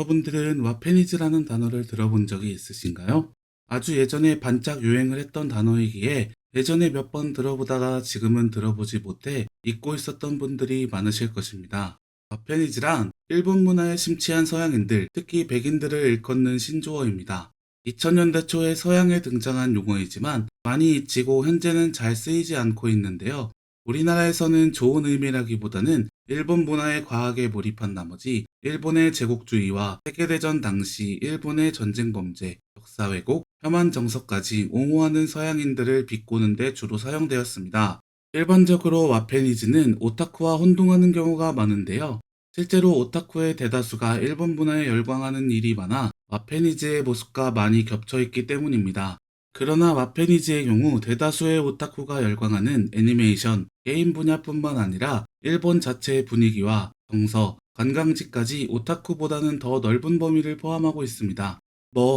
여러분들은 와페니즈라는 단어를 들어본 적이 있으신가요? 아주 예전에 반짝 유행을 했던 단어이기에 예전에 몇 번 들어보다가 지금은 들어보지 못해 잊고 있었던 분들이 많으실 것입니다. 와페니즈란 일본 문화에 심취한 서양인들, 특히 백인들을 일컫는 신조어입니다. 2000년대 초에 서양에 등장한 용어이지만 많이 잊히고 현재는 잘 쓰이지 않고 있는데요. 우리나라에서는 좋은 의미라기보다는 일본 문화에 과하게 몰입한 나머지 일본의 제국주의와 세계대전 당시 일본의 전쟁 범죄, 역사 왜곡, 혐한 정서까지 옹호하는 서양인들을 비꼬는 데 주로 사용되었습니다. 일반적으로 와페니즈는 오타쿠와 혼동하는 경우가 많은데요. 실제로 오타쿠의 대다수가 일본 문화에 열광하는 일이 많아 와페니즈의 모습과 많이 겹쳐 있기 때문입니다. 그러나 와페니즈의 경우 대다수의 오타쿠가 열광하는 애니메이션, 게임 분야뿐만 아니라 일본 자체의 분위기와 정서, 관광지까지 오타쿠보다는 더 넓은 범위를 포함하고 있습니다.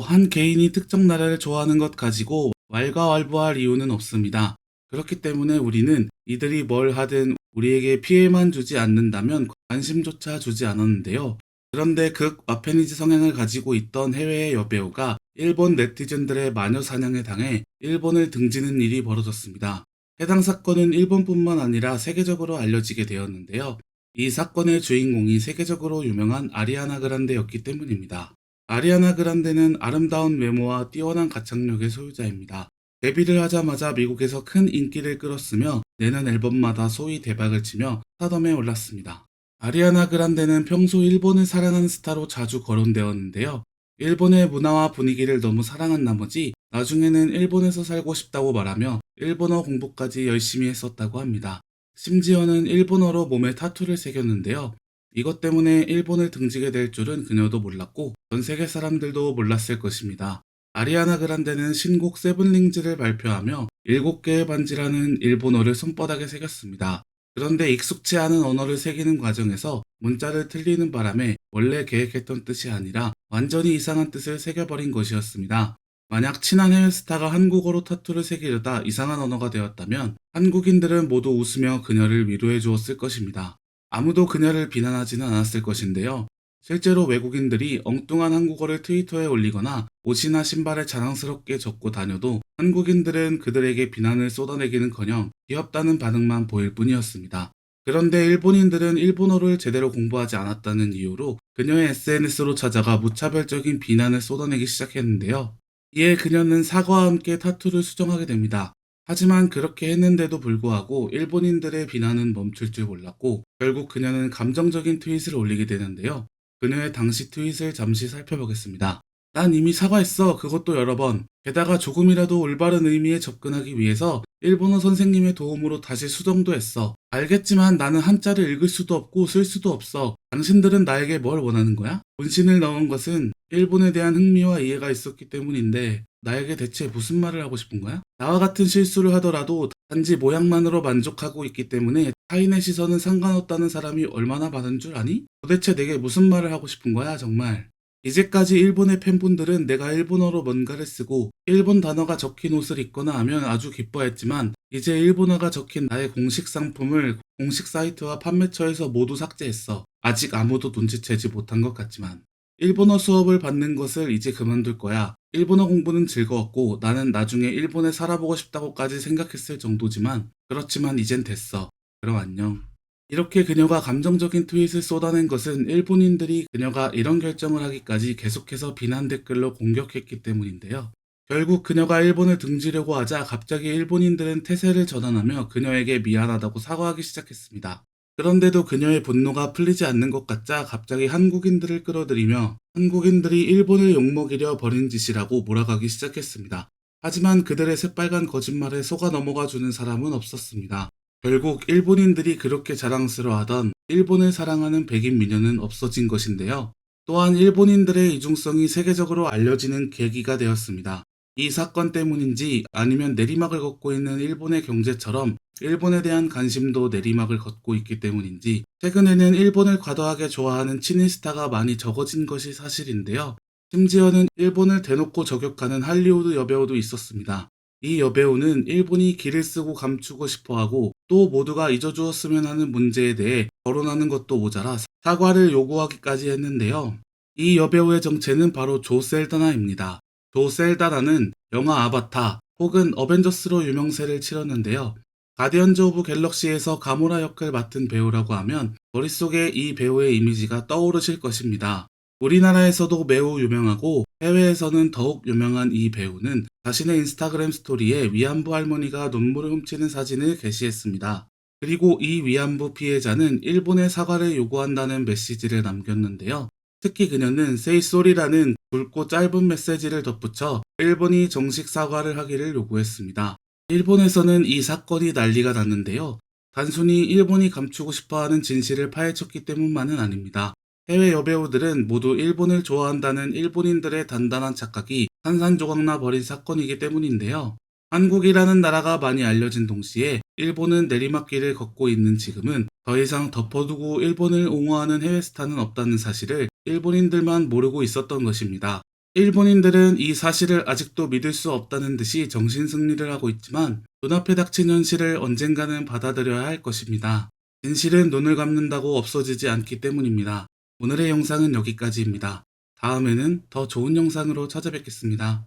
한 개인이 특정 나라를 좋아하는 것 가지고 왈가왈부할 이유는 없습니다. 그렇기 때문에 우리는 이들이 뭘 하든 우리에게 피해만 주지 않는다면 관심조차 주지 않았는데요. 그런데 극 와페니즈 성향을 가지고 있던 해외의 여배우가 일본 네티즌들의 마녀 사냥에 당해 일본을 등지는 일이 벌어졌습니다. 해당 사건은 일본뿐만 아니라 세계적으로 알려지게 되었는데요. 이 사건의 주인공이 세계적으로 유명한 아리아나 그란데였기 때문입니다. 아리아나 그란데는 아름다운 외모와 뛰어난 가창력의 소유자입니다. 데뷔를 하자마자 미국에서 큰 인기를 끌었으며 내는 앨범마다 소위 대박을 치며 스타덤에 올랐습니다. 아리아나 그란데는 평소 일본을 사랑하는 스타로 자주 거론되었는데요. 일본의 문화와 분위기를 너무 사랑한 나머지 나중에는 일본에서 살고 싶다고 말하며 일본어 공부까지 열심히 했었다고 합니다. 심지어는 일본어로 몸에 타투를 새겼는데요. 이것 때문에 일본을 등지게 될 줄은 그녀도 몰랐고 전 세계 사람들도 몰랐을 것입니다. 아리아나 그란데는 신곡 세븐링즈를 발표하며 7개의 반지라는 일본어를 손바닥에 새겼습니다. 그런데 익숙치 않은 언어를 새기는 과정에서 문자를 틀리는 바람에 원래 계획했던 뜻이 아니라 완전히 이상한 뜻을 새겨버린 것이었습니다. 만약 친한 해외 스타가 한국어로 타투를 새기려다 이상한 언어가 되었다면 한국인들은 모두 웃으며 그녀를 위로해 주었을 것입니다. 아무도 그녀를 비난하지는 않았을 것인데요. 실제로 외국인들이 엉뚱한 한국어를 트위터에 올리거나 옷이나 신발에 자랑스럽게 적고 다녀도 한국인들은 그들에게 비난을 쏟아내기는커녕 귀엽다는 반응만 보일 뿐이었습니다. 그런데 일본인들은 일본어를 제대로 공부하지 않았다는 이유로 그녀의 SNS로 찾아가 무차별적인 비난을 쏟아내기 시작했는데요. 이에 그녀는 사과와 함께 타투를 수정하게 됩니다. 하지만 그렇게 했는데도 불구하고 일본인들의 비난은 멈출 줄 몰랐고 결국 그녀는 감정적인 트윗을 올리게 되는데요. 그녀의 당시 트윗을 잠시 살펴보겠습니다. 난 이미 사과했어. 그것도 여러 번. 게다가 조금이라도 올바른 의미에 접근하기 위해서 일본어 선생님의 도움으로 다시 수정도 했어. 알겠지만 나는 한자를 읽을 수도 없고 쓸 수도 없어. 당신들은 나에게 뭘 원하는 거야? 문신을 넣은 것은 일본에 대한 흥미와 이해가 있었기 때문인데 나에게 대체 무슨 말을 하고 싶은 거야? 나와 같은 실수를 하더라도 단지 모양만으로 만족하고 있기 때문에 타인의 시선은 상관없다는 사람이 얼마나 많은 줄 아니? 도대체 내게 무슨 말을 하고 싶은 거야, 정말? 이제까지 일본의 팬분들은 내가 일본어로 뭔가를 쓰고 일본 단어가 적힌 옷을 입거나 하면 아주 기뻐했지만 이제 일본어가 적힌 나의 공식 상품을 공식 사이트와 판매처에서 모두 삭제했어. 아직 아무도 눈치채지 못한 것 같지만. 일본어 수업을 받는 것을 이제 그만둘 거야. 일본어 공부는 즐거웠고 나는 나중에 일본에 살아보고 싶다고까지 생각했을 정도지만 그렇지만 이젠 됐어. 그럼 안녕. 이렇게 그녀가 감정적인 트윗을 쏟아낸 것은 일본인들이 그녀가 이런 결정을 하기까지 계속해서 비난 댓글로 공격했기 때문인데요. 결국 그녀가 일본을 등지려고 하자 갑자기 일본인들은 태세를 전환하며 그녀에게 미안하다고 사과하기 시작했습니다. 그런데도 그녀의 분노가 풀리지 않는 것 같자 갑자기 한국인들을 끌어들이며 한국인들이 일본을 욕먹이려 벌인 짓이라고 몰아가기 시작했습니다. 하지만 그들의 새빨간 거짓말에 속아 넘어가 주는 사람은 없었습니다. 결국 일본인들이 그렇게 자랑스러워하던 일본을 사랑하는 백인 미녀는 없어진 것인데요. 또한 일본인들의 이중성이 세계적으로 알려지는 계기가 되었습니다. 이 사건 때문인지 아니면 내리막을 걷고 있는 일본의 경제처럼 일본에 대한 관심도 내리막을 걷고 있기 때문인지 최근에는 일본을 과도하게 좋아하는 친일 스타가 많이 적어진 것이 사실인데요. 심지어는 일본을 대놓고 저격하는 할리우드 여배우도 있었습니다. 이 여배우는 일본이 기를 쓰고 감추고 싶어하고 또 모두가 잊어주었으면 하는 문제에 대해 거론하는 것도 모자라 사과를 요구하기까지 했는데요. 이 여배우의 정체는 바로 조 셀다나입니다. 조 셀다나는 영화 아바타 혹은 어벤져스로 유명세를 치렀는데요. 가디언즈 오브 갤럭시에서 가모라 역을 맡은 배우라고 하면 머릿속에 이 배우의 이미지가 떠오르실 것입니다. 우리나라에서도 매우 유명하고 해외에서는 더욱 유명한 이 배우는 자신의 인스타그램 스토리에 위안부 할머니가 눈물을 훔치는 사진을 게시했습니다. 그리고 이 위안부 피해자는 일본의 사과를 요구한다는 메시지를 남겼는데요. 특히 그녀는 Say Sorry라는 굵고 짧은 메시지를 덧붙여 일본이 정식 사과를 하기를 요구했습니다. 일본에서는 이 사건이 난리가 났는데요. 단순히 일본이 감추고 싶어하는 진실을 파헤쳤기 때문만은 아닙니다. 해외 여배우들은 모두 일본을 좋아한다는 일본인들의 단단한 착각이 산산조각나 버린 사건이기 때문인데요. 한국이라는 나라가 많이 알려진 동시에 일본은 내리막길을 걷고 있는 지금은 더 이상 덮어두고 일본을 옹호하는 해외 스타는 없다는 사실을 일본인들만 모르고 있었던 것입니다. 일본인들은 이 사실을 아직도 믿을 수 없다는 듯이 정신승리를 하고 있지만 눈앞에 닥친 현실을 언젠가는 받아들여야 할 것입니다. 진실은 눈을 감는다고 없어지지 않기 때문입니다. 오늘의 영상은 여기까지입니다. 다음에는 더 좋은 영상으로 찾아뵙겠습니다.